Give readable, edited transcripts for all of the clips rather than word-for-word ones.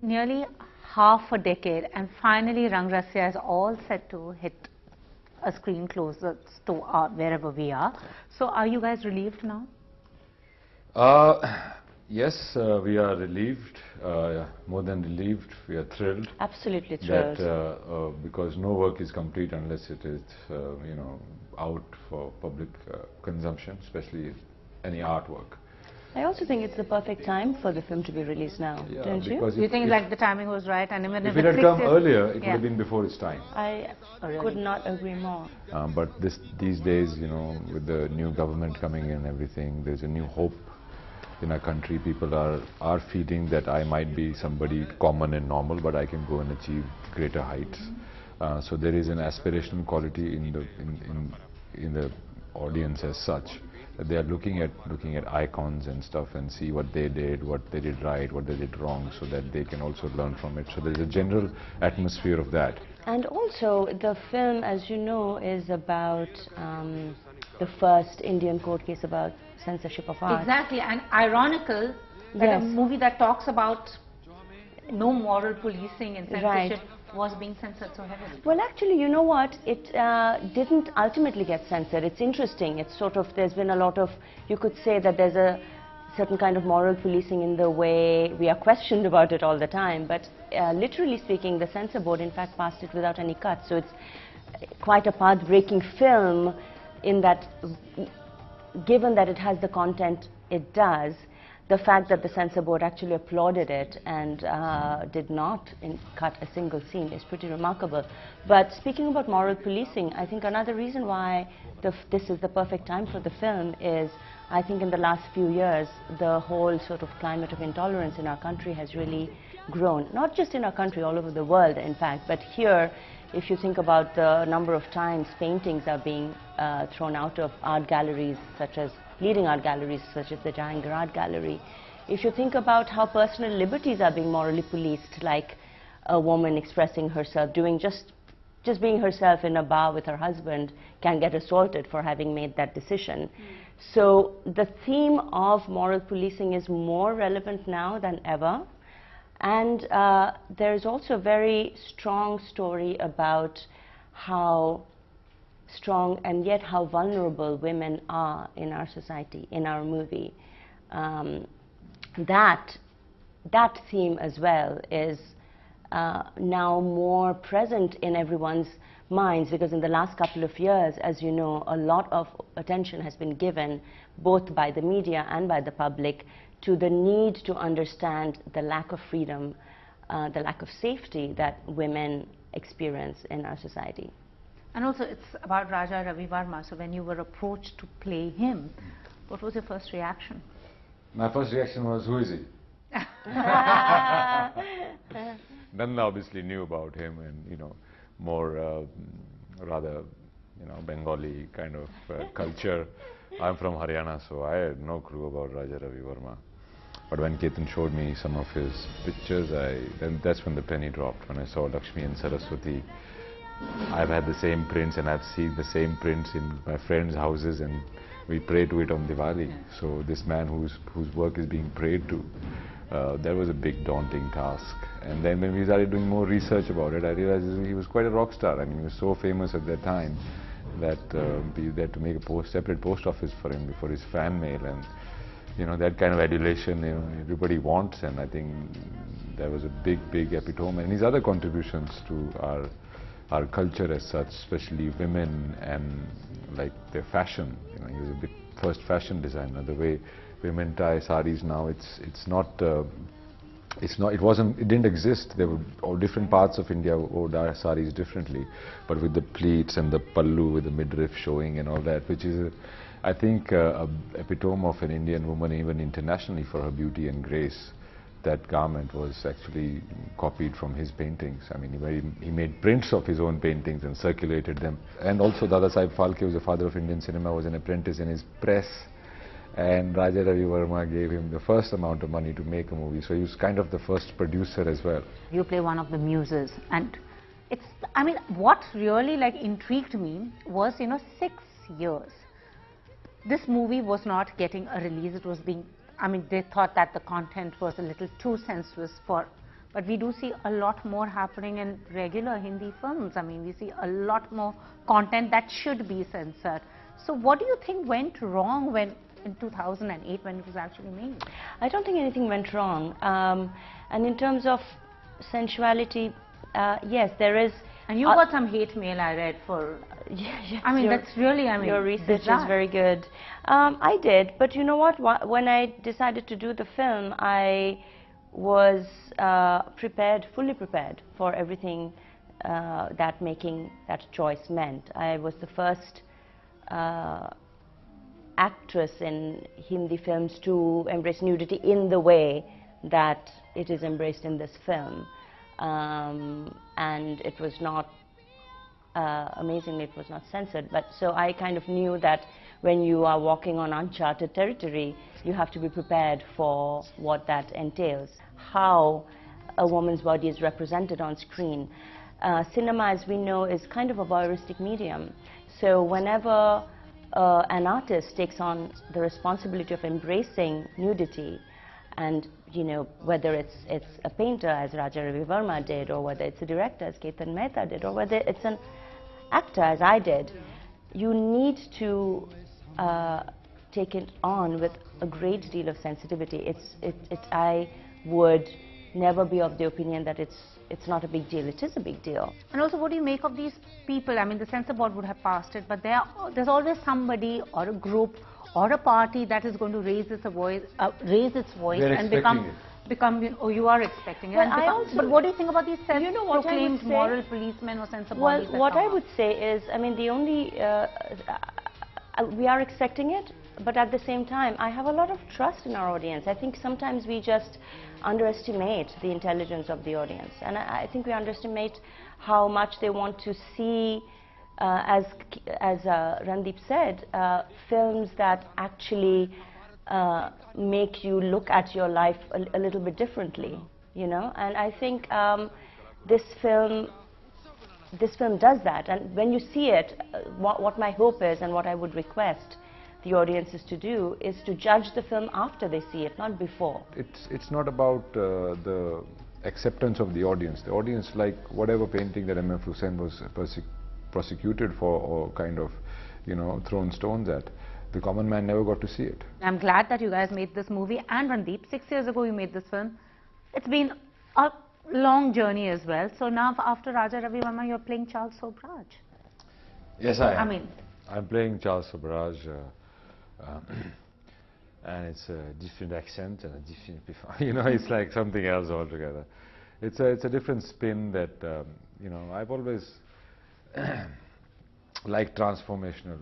nearly half a decade, and finally Rang Rasiya is all set to hit a screen closer to wherever we are. So are you guys relieved now? Yes, we are relieved, more than relieved, we are thrilled. Absolutely thrilled. That, because no work is complete unless it is, out for public consumption, especially any artwork. I also think it's the perfect time for the film to be released now, Yeah, don't you? Do you think like the timing was right? And even if it had come earlier, it would have been before its time. I could not agree more. But these days, with the new government coming in and everything, there's a new hope in our country. People are feeling that I might be somebody common and normal, but I can go and achieve greater heights. So there is an aspirational quality in the audience as such. They are looking at icons and stuff and see what they did right, what they did wrong, so that they can also learn from it. So there is a general atmosphere of that. And also, the film, as you know, is about the first Indian court case about censorship of art. Exactly, and ironical that a movie that talks about no moral policing and censorship was being censored so heavily. Well, actually, you know what? It didn't ultimately get censored. It's interesting. It's sort of, there's been a lot of, you could say that there's a certain kind of moral policing in the way we are questioned about it all the time. But literally speaking, the censor board, in fact, passed it without any cuts. So it's quite a path-breaking film in that, given that it has the content it does, the fact that the censor board actually applauded it and did not cut a single scene is pretty remarkable. But speaking about moral policing, I think another reason why this is the perfect time for the film is, I think in the last few years, the whole sort of climate of intolerance in our country has really grown. Not just in our country, all over the world, in fact, but here, if you think about the number of times paintings are being thrown out of art galleries, such as leading art galleries such as the Jahangir Art Gallery. If you think about how personal liberties are being morally policed, like a woman expressing herself, doing just being herself in a bar with her husband can get assaulted for having made that decision. So the theme of moral policing is more relevant now than ever. And there's also a very strong story about how strong and yet how vulnerable women are in our society, in our movie. That theme as well is now more present in everyone's minds, because in the last couple of years, as you know, a lot of attention has been given, both by the media and by the public, to the need to understand the lack of freedom, the lack of safety that women experience in our society. And also it's about Raja Ravi Verma. So when you were approached to play him, what was your first reaction? My first reaction was, who is he? Nanda obviously knew about him, and more rather Bengali kind of culture. I'm from Haryana, so I had no clue about Raja Ravi Verma. But when Ketan showed me some of his pictures, then that's when the penny dropped. When I saw Lakshmi and Saraswati, I've had the same prints, and I've seen the same prints in my friends' houses, and we pray to it on Diwali. So this man whose work is being prayed to, that was a big daunting task. And then when we started doing more research about it, I realized he was quite a rock star. I mean, he was so famous at that time that we had to make a separate post office for him, for his fan mail, and that kind of adulation everybody wants. And I think that was a big epitome, and his other contributions to our culture as such, especially women and like their fashion. He was a big first fashion designer. The way women tie saris now, it didn't exist. There were all different parts of India wore saris differently, but with the pleats and the pallu with the midriff showing and all that, which is I think a epitome of an Indian woman, even internationally, for her beauty and grace. That garment was actually copied from his paintings. I mean, he made prints of his own paintings and circulated them. And also Dada Saheb Phalke, who was the father of Indian cinema, was an apprentice in his press. And Raja Ravi Verma gave him the first amount of money to make a movie. So he was kind of the first producer as well. You play one of the muses, and what really intrigued me was, 6 years. This movie was not getting a release. It was being, they thought that the content was a little too sensuous for but we do see a lot more happening in regular Hindi films. I mean, we see a lot more content that should be censored. So what do you think went wrong when in 2008 when it was actually made? I don't think anything went wrong. And in terms of sensuality, yes, there is. And you got some hate mail, I read, for. Yes, I mean, that's really, I mean, your research bizarre. is very good. I did, but you know what? When I decided to do the film, I was prepared, fully prepared for everything that making that choice meant. I was the first actress in Hindi films to embrace nudity in the way that it is embraced in this film. And it was not, amazingly, it was not censored. But so I kind of knew that when you are walking on uncharted territory, you have to be prepared for what that entails. How a woman's body is represented on screen. Cinema, as we know, is kind of a voyeuristic medium. So whenever an artist takes on the responsibility of embracing nudity, and you know, whether it's a painter as Raja Ravi Verma did, or whether it's a director as Ketan Mehta did, or whether it's an actor as I did, you need to take it on with a great deal of sensitivity. I would never be of the opinion that it's not a big deal. It is a big deal. And also, what do you make of these people? I mean, the censor board would have passed it, but there's always somebody or a group or a party that is going to raise its voice and become, you know, you are expecting it. Well, And but what do you think about these You know what I would self-proclaimed say? moral policemen or censor Well, bodies? that what come I up? would say is, I mean, the only, we are expecting it, but at the same time, I have a lot of trust in our audience. I think sometimes we just underestimate the intelligence of the audience. And I think we underestimate how much they want to see, as Randeep said, films that actually make you look at your life a little bit differently, you know. And I think this film does that. And when you see it, what my hope is and what I would request the audiences to do is to judge the film after they see it, not before. It's not about the acceptance of the audience. The audience, like whatever painting that M.F. Hussain was prosecuted for, or kind of, you know, thrown stones at, the common man never got to see it. I'm glad that you guys made this movie. And Randeep, 6 years ago you made this film. It's been a long journey as well. So now after Raja Ravi Verma, you're playing Charles Sobraj. Yes, I am. I mean, I'm playing Charles Sobraj, and it's a different accent and a different, you know, it's like something else altogether. It's a different spin that, you know, I've always liked transformational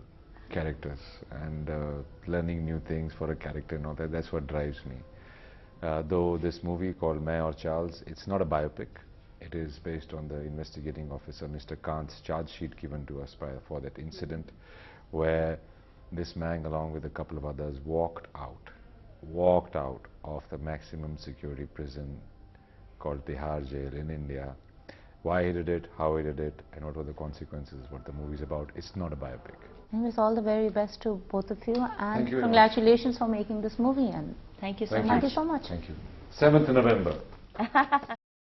characters and learning new things for a character and all that. That's what drives me. Though this movie called Main or Charles, it's not a biopic. It is based on the investigating officer Mr. Kant's charge sheet given to us for that incident, where this man, along with a couple of others, walked out of the maximum security prison called Tihar Jail in India. Why he did it, how he did it, and what were the consequences, what the movie is about. It's not a biopic. anyways, all the very best to both of you, and Thank you very congratulations for making this movie. And Thank you so Thank much. thank you so much. Thank you. 7th November.